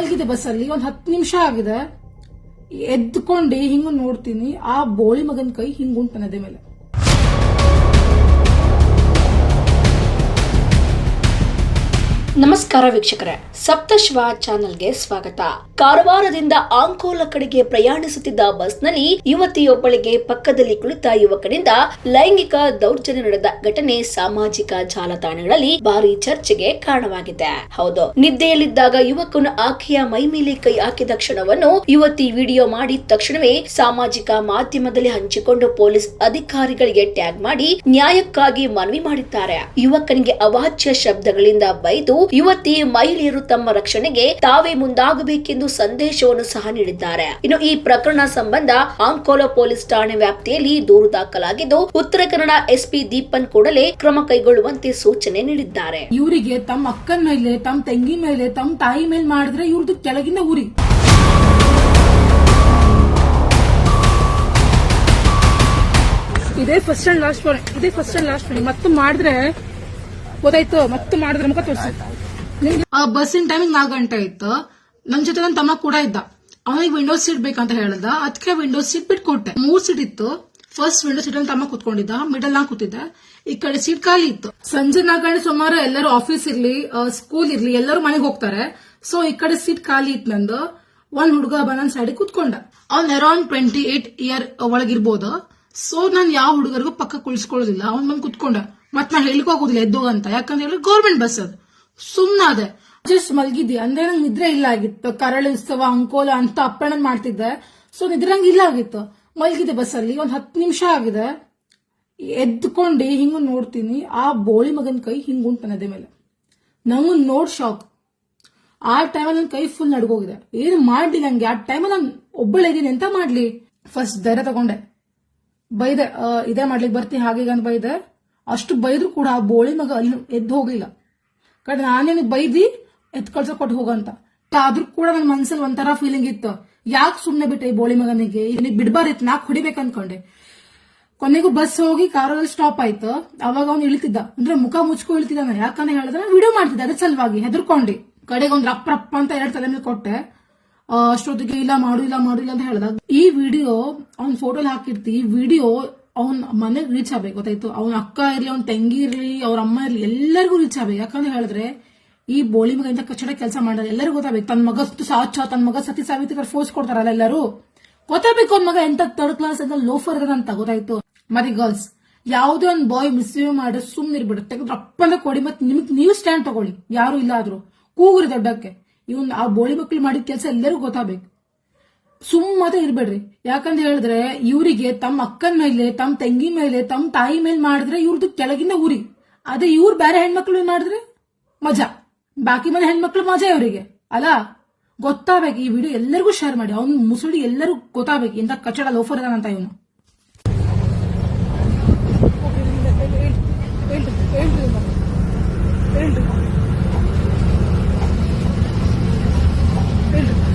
ಮಲಗಿದೆ ಬಸ್ಸಲ್ಲಿ. ಒಂದ್ 10 ನಿಮಿಷ ಆಗಿದೆ. ಎದ್ಕೊಂಡು ಹಿಂಗ ನೋಡ್ತೀನಿ, ಆ ಬೋಳಿ ಮಗನ ಕೈ ಹಿಂಗುಂಟು ನದಿ ಮೇಲೆ. ನಮಸ್ಕಾರ ವೀಕ್ಷಕರೇ, ಸಪ್ತಶ್ವ ಚಾನೆಲ್ಗೆ ಸ್ವಾಗತ. ಕಾರವಾರದಿಂದ ಆಂಕೋಲ ಕಡೆಗೆ ಪ್ರಯಾಣಿಸುತ್ತಿದ್ದ ಬಸ್ನಲ್ಲಿ ಯುವತಿಯೊಬ್ಬಳಿಗೆ ಪಕ್ಕದಲ್ಲಿ ಕುಳಿತ ಯುವಕನಿಂದ ಲೈಂಗಿಕ ದೌರ್ಜನ್ಯ ನಡೆದ ಘಟನೆ ಸಾಮಾಜಿಕ ಜಾಲತಾಣಗಳಲ್ಲಿ ಭಾರಿ ಚರ್ಚೆಗೆ ಕಾರಣವಾಗಿದೆ. ಹೌದು, ನಿದ್ದೆಯಲ್ಲಿದ್ದಾಗ ಯುವಕನು ಆಕೆಯ ಮೈ ಮೇಲೆ ಕೈ ಹಾಕಿದ ಕ್ಷಣವನ್ನು ಯುವತಿ ವಿಡಿಯೋ ಮಾಡಿ ತಕ್ಷಣವೇ ಸಾಮಾಜಿಕ ಮಾಧ್ಯಮದಲ್ಲಿ ಹಂಚಿಕೊಂಡು ಪೊಲೀಸ್ ಅಧಿಕಾರಿಗಳಿಗೆ ಟ್ಯಾಗ್ ಮಾಡಿ ನ್ಯಾಯಕ್ಕಾಗಿ ಮನವಿ ಮಾಡಿದ್ದಾರೆ. ಯುವಕನಿಗೆ ಅವಾಚ್ಯ ಶಬ್ದಗಳಿಂದ ಬೈದು ಯುವತಿ ಮಹಿಳೆಯರು ತಮ್ಮ ರಕ್ಷಣೆಗೆ ತಾವೇ ಮುಂದಾಗಬೇಕೆಂದು ಸಂದೇಶವನ್ನು ಸಹ ನೀಡಿದ್ದಾರೆ. ಇನ್ನು ಈ ಪ್ರಕರಣ ಸಂಬಂಧ ಆಂಕೋಲ ಪೊಲೀಸ್ ಠಾಣೆ ವ್ಯಾಪ್ತಿಯಲ್ಲಿ ದೂರು ದಾಖಲಾಗಿದ್ದು, ಉತ್ತರ ಕನ್ನಡ ಎಸ್ಪಿ ದೀಪನ್ ಕೂಡಲೇ ಕ್ರಮ ಕೈಗೊಳ್ಳುವಂತೆ ಸೂಚನೆ ನೀಡಿದ್ದಾರೆ. ಇವರಿಗೆ ತಮ್ಮ ಅಕ್ಕನ ಮೇಲೆ, ತಮ್ಮ ತಂಗಿ ಮೇಲೆ, ತಮ್ಮ ತಾಯಿ ಮೇಲೆ ಮಾಡಿದ್ರೆ ಇವ್ರದ್ದು ಕೆಳಗಿಂದ ಊರಿ. ಇದೇ ಫಸ್ಟ್ ಅಂಡ್ ಲಾಸ್ಟ್ ಮತ್ತೆ ಮಾಡಿದ್ರೆ ಗೊತ್ತಾಯ್ತು. ಮತ್ತೆ ಮಾಡಿದ್ರೆ ಮುಖ ತೋರಿಸಿ. ಆ ಬಸ್ಸಿನ ಟೈಮಿಂಗ್ 4 ಗಂಟೆ ಇತ್ತು. ನನ್ ಜೊತೆ ನನ್ನ ತಮ್ಮ ಕೂಡ ಇದ್ದ. ಅವನಿಗೆ ವಿಂಡೋ ಸೀಟ್ ಬೇಕಂತ ಹೇಳ್ದ. ಅದಕ್ಕೆ ವಿಂಡೋ ಸೀಟ್ ಬಿಟ್ಕೊಟ್ಟೆ. 3 ಸೀಟ್ ಇತ್ತು. ಫಸ್ಟ್ ವಿಂಡೋ ಸೀಟ್ ಅಲ್ಲಿ ತಮ್ಮ ಕೂತ್ಕೊಂಡಿದ್ದ, ಮಿಡಲ್ ನಾ ಕೂತಿದ್ದೆ, ಈ ಕಡೆ ಸೀಟ್ ಖಾಲಿ ಇತ್ತು. ಸಂಜೆ 4 ಗಂಟೆ ಸುಮಾರು ಎಲ್ಲರೂ ಆಫೀಸ್ ಇರ್ಲಿ, ಸ್ಕೂಲ್ ಇರ್ಲಿ, ಎಲ್ಲರೂ ಮನೆಗೆ ಹೋಗ್ತಾರೆ. ಸೊ ಈ ಕಡೆ ಸೀಟ್ ಖಾಲಿ ಇತ್ತು ನಂದು. ಒಂದ್ ಹುಡುಗ ಬಂದ್ ಸೈಡ್ ಕೂತ್ಕೊಂಡ. ಅವ್ನ್ ಅರೌಂಡ್ 28 ಇಯರ್ ಒಳಗಿರ್ಬೋದು. ಸೊ ನಾನ್ ಯಾವ ಹುಡುಗರಿಗೂ ಪಕ್ಕ ಕುಳಿಸ್ಕೊಳ್ಳೋದಿಲ್ಲ. ಅವ್ನ್ ಬಂದ್ ಕೂತ್ಕೊಂಡ. ಮತ್ ನಾ ಹೇಳಿಕೋಗುದಿಲ್ಲ ಎದ್ದೋಗ ಅಂತ, ಯಾಕಂತ ಹೇಳಿ ಗೌರ್ಮೆಂಟ್ ಬಸ್ ಅದು. ಸುಮ್ನಾದೆ. ಜಸ್ಟ್ ಮಲ್ಗಿದ್ದಿ ಅಂದ್ರೆ ನಂಗೆ ನಿದ್ರೆ ಇಲ್ಲ ಆಗಿತ್ತು. ಕರಳಿ ಉತ್ಸವ, ಅಂಕೋಲ ಅಂತ ಅಪ್ಪಣ್ಣ ಮಾಡ್ತಿದ್ದೆ. ಸೊ ನಿದ್ರೆ ನಂಗೆ ಇಲ್ಲ ಆಗಿತ್ತು. ಮಲ್ಗಿದೆ ಬಸ್ಸಲ್ಲಿ. ಒಂದ್ 10 ನಿಮಿಷ ಆಗಿದೆ. ಎದ್ಕೊಂಡು ಹಿಂಗ ನೋಡ್ತೀನಿ, ಆ ಬೋಳಿ ಮಗನ ಕೈ ಹಿಂಗುಂಟು ನದಿ ಮೇಲೆ. ನಂಗೆ ನೋಡ್ ಶಾಕ್. ಆ ಟೈಮಲ್ಲಿ ನನ್ನ ಕೈ ಫುಲ್ ನಡ್ಗೋಗಿದೆ. ಏನು ಮಾಡ್ಲಿ ನಂಗೆ. ಆ ಟೈಮಲ್ಲಿ ನಾನು ಒಬ್ಬಳೆ ಇದೀನಿ, ಎಂತ ಮಾಡ್ಲಿ. ಫಸ್ಟ್ ಧೈರ್ಯ ತಗೊಂಡೆ, ಬೈದೆ. ಇದೇ ಮಾಡ್ಲಿಕ್ಕೆ ಬರ್ತೀನಿ ಹಾಗೆ ಅಂತ ಬೈದೆ. ಅಷ್ಟು ಬೈದ್ರು ಕೂಡ ಆ ಬೋಳಿ ಮಗ ಅಲ್ಲಿ ಎದ್ದು ಹೋಗ್ಲಿಲ್ಲ. ಕಡೆ ನಾನೇನು ಬೈದಿ ಎತ್ ಕಳ್ಸ ಕೊಟ್ಟು ಹೋಗಂತ. ಆದ್ರೂ ಕೂಡ ನನ್ನ ಮನ್ಸಲ್ಲಿ ಒಂಥರ ಫೀಲಿಂಗ್ ಇತ್ತು. ಯಾಕೆ ಸುಮ್ನೆ ಬಿಟ್ಟೆ ಈ ಬೋಳಿ ಮಗನಿಗೆ, ಇದನ್ನ ಬಿಡ್ಬಾರಿತ್ತು, ನಾಕ್ ಹೊಡಿಬೇಕು ಅನ್ಕೊಂಡೆ. ಕೊನೆಗೂ ಬಸ್ ಹೋಗಿ ಕಾರಲ್ಲಿ ಸ್ಟಾಪ್ ಆಯ್ತು. ಅವಾಗ ಅವ್ನು ಇಳಿತಿದ್ದ, ಅಂದ್ರೆ ಮುಖ ಮುಚ್ಕೊ ಇಳಿತಿದ್ದಾನೆ. ಯಾಕಂದ್ರೆ ಹೇಳಿದ್ರೆ ವಿಡಿಯೋ ಮಾಡ್ತಿದ್ದೆ, ಅದ್ರ ಸಲುವಾಗಿ ಹೆದರ್ಕೊಂಡಿ. ಕಡೆಗೆ ಒಂದ್ ರಪ್ಪ ಅಂತ 2 ತಲೆ ಮೇಲೆ ಕೊಟ್ಟೆ. ಅಷ್ಟೊತ್ತಿಗೆ ಇಲ್ಲ ಮಾಡು ಅಂತ ಹೇಳ್ದ. ಈ ವಿಡಿಯೋ ಅವ್ನ್ ಫೋಟೋಲ್ ಹಾಕಿರ್ತಿ. ಈ ವಿಡಿಯೋ ಅವ್ನ ಮನೆಗೆ ರೀಚ್ ಆಗ್ಬೇಕು, ಗೊತ್ತಾಯ್ತು. ಅವ್ನ ಅಕ್ಕ ಇರ್ಲಿ, ಅವ್ನ ತಂಗಿ ಇರ್ಲಿ, ಅವ್ರ ಅಮ್ಮ ಇರ್ಲಿ, ಎಲ್ಲರಿಗೂ ರೀಚ್ ಆಗ್ಬೇಕು. ಯಾಕಂದ್ರೆ ಹೇಳಿದ್ರೆ ಈ ಬೋಳಿ ಮಗ ಇಂತ ಕಚ್ಚಡ ಕೆಲಸ ಮಾಡೋದು ಎಲ್ಲರಿಗೂ ಗೊತ್ತಾಗಬೇಕು. ತನ್ನ ಮಗ ತನ್ನ ಮಗ ಸತಿ ಸಾವಿತ್ರಿ ಫೋರ್ಸ್ ಕೊಡ್ತಾರಲ್ಲ, ಎಲ್ಲರೂ ಗೊತ್ತಾಗಬೇಕು ಅವ್ನ ಮಗ ಎಂತ 3rd ಕ್ಲಾಸ್ ಅಂತ ಲೋಫರ್ ಅಂತ, ಗೊತ್ತಾಯ್ತು. ಮತ್ತೆ ಗರ್ಲ್ಸ್ ಯಾವುದೇ ಒಂದು ಬಾಯ್ ಮಿಸ್ಬಿಹೇವ್ ಮಾಡಿದ್ರೆ ಸುಮ್ನೆ ಇರ್ಬಿಡುತ್ತೆ. ರಪ್ಪಂದ ಕೊಡಿ, ಮತ್ತೆ ನಿಮ್ಗೆ ನೀವು ಸ್ಟ್ಯಾಂಡ್ ತಗೊಳ್ಳಿ. ಯಾರು ಇಲ್ಲ ಆದ್ರೂ ಕೂಗುರಿ ದೊಡ್ಡಕ್ಕೆ. ಇವನ್ ಆ ಬೋಳಿ ಮಕ್ಳು ಮಾಡಿದ ಕೆಲಸ ಎಲ್ಲರಿಗೂ ಗೊತ್ತಾಗಬೇಕು. ಸುಮ್ಮನೆ ಇರ್ಬೇಡ್ರಿ. ಯಾಕಂತ ಹೇಳಿದ್ರೆ ಇವರಿಗೆ ತಮ್ಮ ಅಕ್ಕನ ಮೇಲೆ, ತಮ್ಮ ತಂಗಿ ಮೇಲೆ, ತಮ್ಮ ತಾಯಿ ಮೇಲೆ ಮಾಡಿದ್ರೆ ಇವ್ರದ್ದು ಕೆಳಗಿಂದ ಊರಿ. ಅದೇ ಇವ್ರು ಬೇರೆ ಹೆಣ್ಮಕ್ಳು ಮಾಡಿದ್ರೆ ಮಜಾ. ಬಾಕಿ ಮನೆ ಹೆಣ್ಮಕ್ಳು ಮಜಾ ಇವರಿಗೆ ಅಲ್ಲ. ಗೊತ್ತಾಗಬೇಕು. ಈ ವಿಡಿಯೋ ಎಲ್ಲರಿಗೂ ಶೇರ್ ಮಾಡಿ. ಅವ್ನು ಮುಸುಡಿ ಎಲ್ಲರಿಗೂ ಗೊತ್ತಾಗಬೇಕು ಇಂತ ಕಚ್ಚಡ ಲೋಫರ್ ಇದಾನಂತ ಇವನು.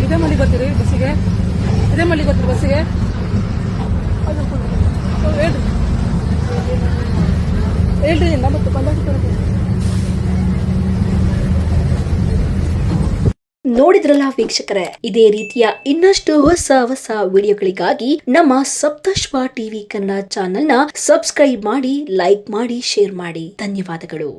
ಇದೇ ಮನೆ ಬರ್ತೀರಿ ಬಸ್ಸಿಗೆ, ಇದೇ ಮನೆ ಬರ್ತೀರಿ ಬಸ್ಸಿಗೆ. ಹೇಳ್ರಿ ಇಲ್ಲ ಮತ್ತೆ ನೋಡಿದ್ರಲ್ಲ ವೀಕ್ಷಕರೇ, ಇದೇ ರೀತಿಯ ಇನ್ನಷ್ಟು ಹೊಸ ವಿಡಿಯೋಗಳಿಗಾಗಿ ನಮ್ಮ ಸಪ್ತಶ್ವ ಟಿವಿ ಕನ್ನಡ ಚಾನೆಲ್ನ ಸಬ್ಸ್ಕ್ರೈಬ್ ಮಾಡಿ, ಲೈಕ್ ಮಾಡಿ, ಶೇರ್ ಮಾಡಿ. ಧನ್ಯವಾದಗಳು.